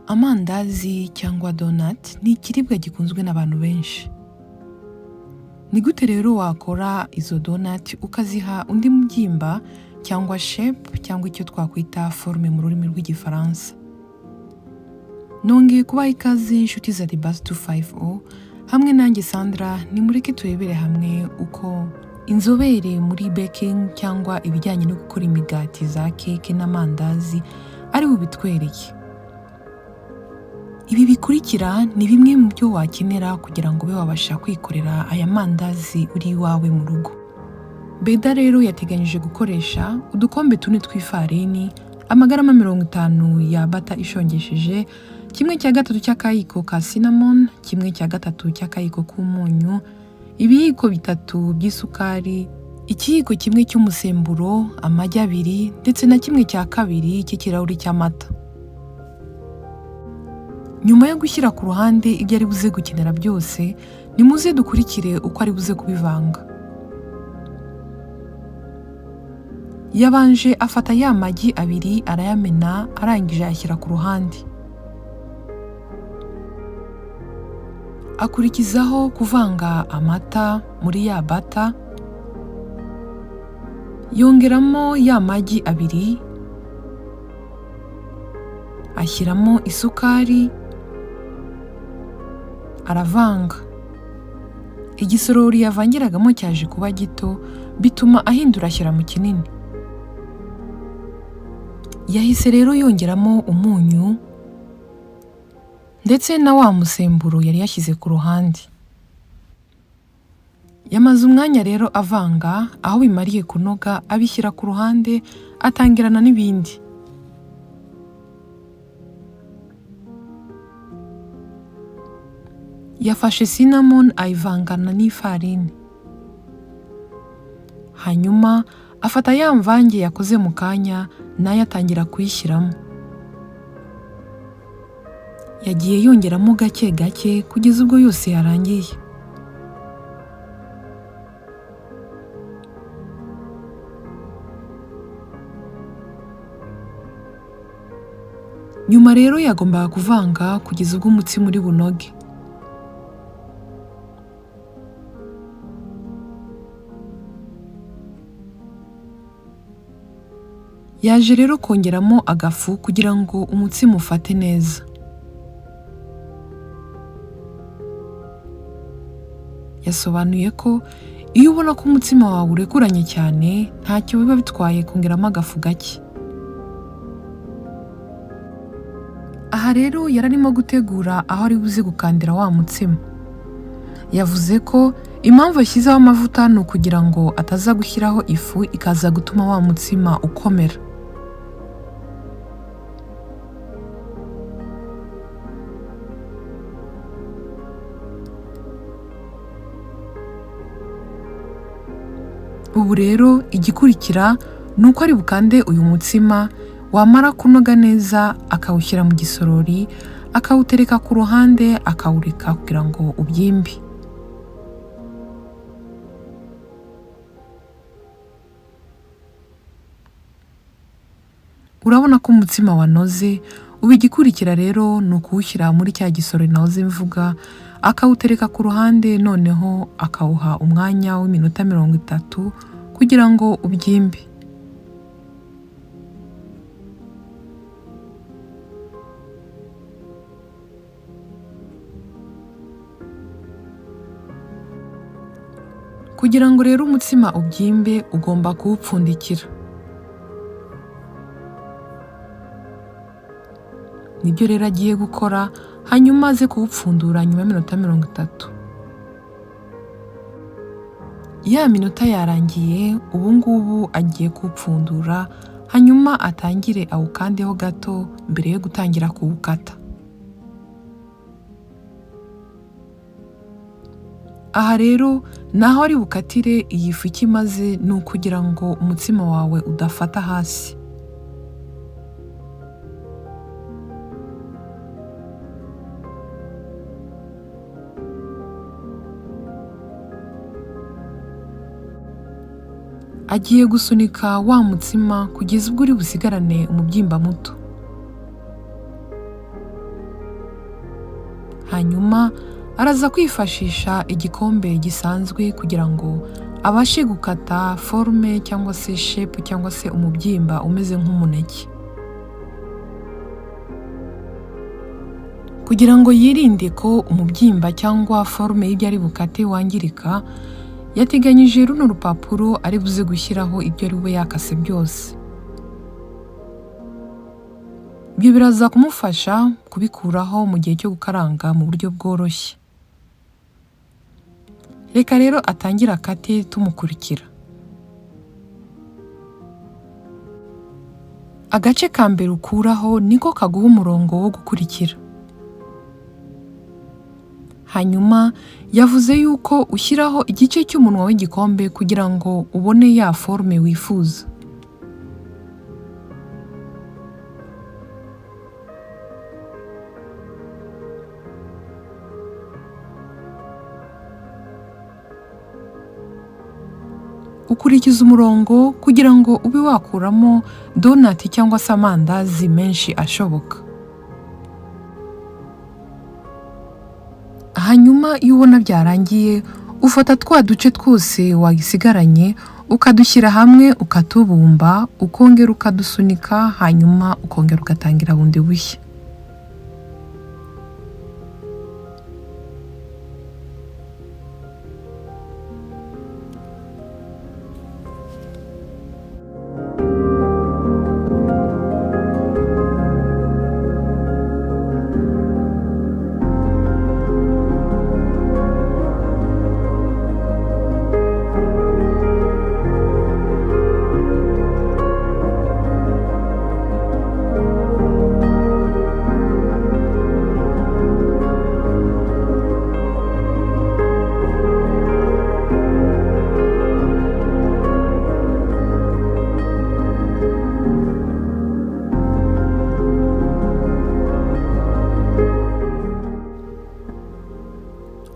Amandazi cyangwa donut ni ikiribwa gikunzwe n'abantu benshi. Ni gute rero wakora izo donut ukaziha undi mubyimba cyangwa shape cyangwa icyo twakwita forme mu rurimi rw'igifaransa? Nongeye kubaha ikaze inshuti za tbsp hamwe nanjye Sandra, nimureke turebere hamwe uko inzobere muri baking cyangwa ibijyanye no gukora imigati za keke n'amandazi ari bubitwereke. Ibi bikurikira ni bimwe mu byo wakenera kugira ngo ube wabasha kwikorera aya mandazi uri iwawe mu rugo. Beda rero yateganyije gukoresha udukombe 4 tw'ifarini, amagarama 50 ya bata ishongesheje, 1/3 cy'akayiko ka cinnamon, 1/3 cy'akayiko k'umunyu, ibiyiko 3 by'isukari, ikiyiko 1 cy'umusemburo, amagi 2 ndetse na 1/2 cy'ikirahuri cy'amata. Nyuma yo gushyira ku ruhande ibyo ari buze gukenera byose, nimuze dukurikire uko ari buze kubivanga. Yabanje afata ya magi 2 arayamena, arangije ashyira ku ruhande. Akurikizaho kuvanga amata muri ya bata, yongeramo ya magi 2, ashyiramo isukari, aravanga. Igisorori yavangiragamo cyaje kuba gito, bituma ahindura ashyira mu kinini. Yahise rero yongeramo umunyu ndetse na wa musemburo yari yashyize ku ruhande. Yamaze umwanya rero avanga, aho bimariye kunoga abishyira ku ruhande, atangirana n'ibindi. Yafashe cinnamon ayivangana n'ifarini. Hanyuma afata ya mvange yakoze mu kanya, nayo atangira kuyishyiramo. Yagiye yongeramo gake gake kugeza ubwo yose yarangiye. Nyuma rero yagombaga kuvanga kugeza ubwo umutsima uri bunoge. Yaje rero kongeramo agafu kugira ngo umutsima ufate neza. Yasobanuye ko iyo ubona ko umutsima wawe urekuranye cyane, ntacyo biba bitwaye kongeramo agafu gake. Aha rero yararimo gutegura aho ari buze gukandira wa mutsima. Yavuze ko impamvu ashyizeho amavuta ni ukugira ngo ataza gushyiraho ifu ikaza gutuma wa mutsima ukomera. Ubu rero igikurikira ni uko ari bukande uyu mutsima, wamara kunoga neza akawushyira mu gisorori, akawutereka ku ruhande, akawureka kugira ngo ubyimbe. Urabona ko umutsima wanoze. Ubu igikurikira rero ni ukuwushyira muri cya gisorori nahoze mvuga, akawutereka ku ruhande, noneho akawuha umwanya w'iminota 30 kugira ngo ubyimbe. Kugira ngo rero umutsima ubyimbe, ugomba kuwupfundikira. Nibyo rero agiye gukora, hanyuma aze kuwupfundura nyuma y'iminota 30. Ya minota yarangiye, ubu ngubu agiye kuwupfundura, hanyuma atangire awukandeho gato mbere yo gutangira kuwukata. Aha rero naho ari bukatire iyi fu ikimaze, ni ukugira ngo umutsima wawe udafata hasi. Agiye gusunika wa mutsima kugeza ubwo uri busigarane umubyimba muto. hanyuma araza kwifashisha igikombe gisanzwe kugira ngo abashe gukata forme cyangwa se shape cyangwa se umubyimba umeze nk'umuneke. Kugira ngo yirinde ko umubyimba cyangwa forme y'ibyo ari bukate wangirika, yateganyije runo rupapuro ari buze gushyiraho ibyo ari bube yakase byose. Ibyo biraza kumufasha kubikuraho mu gihe cyo gukaranga mu buryo bworoshye. Reka rero atangira akate tumukurikira. Agace ka mbere ukuraho niko kaguha umurongo wo gukurikira. Hanyuma yavuze yuko ushyiraho igice cy'umunwa w'igikombe kugira ngo ubone ya forme wifuza. Ukurikiza umurongo kugira ngo ube wakuramo donut cyangwa se amandazi menshi ashoboka. Hanyuma iyo ubona byarangiye, ufata twa duce twose wagisigaranye ukadushyira hamwe ukatubumba, ukongera ukadusunika, hanyuma ukongera ugatangira bundi bushya.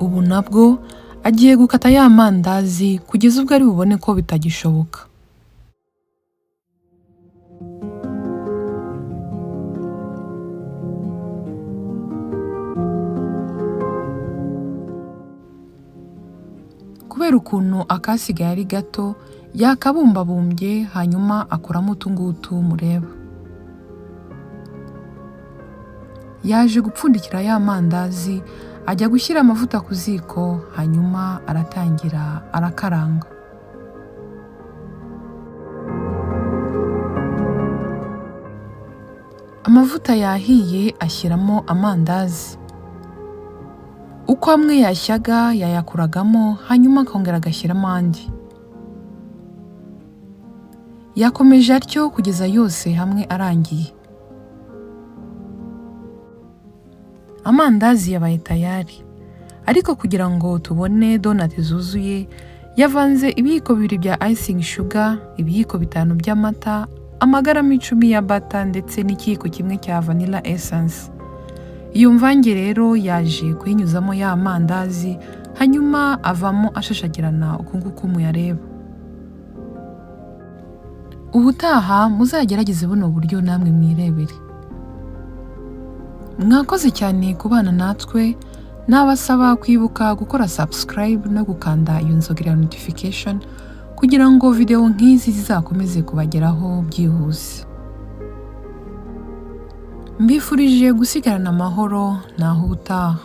Ubu nabwo agiye gukata ya mandazi kugeza ubwo ari bubone ko bitagishoboka. Kubera ukuntu akasigaye ari gato, yakabumbabumbye hanyuma akuramo utungutu mureba. Yaje gupfundikira ya mandazi, ajya gushyira amavuta ku ziko, hanyuma aratangira arakaranga. Amavuta yahiye ashyiramo amandazi. Uko amwe yashyaga yayakuragamo, hanyuma akongera agashyiramo andi. Yakomeje atyo kugeza yose hamwe arangiye. Amandazi yabaye tayari, ariko kugira ngo tubone donut zuzuye, yavanze ibiyiko 2 bya icing sugar, ibiyiko 5 by'amata, amagarama 10 ya butter ndetse n'ikiyiko kimwe cya vanilla essence. Iyo mvange rero yaje kuyinyuzamo ya amandazi, hanyuma avamo ashashagirana uko nguko muyareba. Ubutaha muzagerageze buno buryo namwe mwirebere. Mwakoze cyane kubana natwe, nabasaba kwibuka gukora subscribe no gukanda iyo nzogera ya notification kugira ngo video nk'izi zizakomeze kubageraho byihuse. Mbifurije gusigarana amahoro naho ubutaha.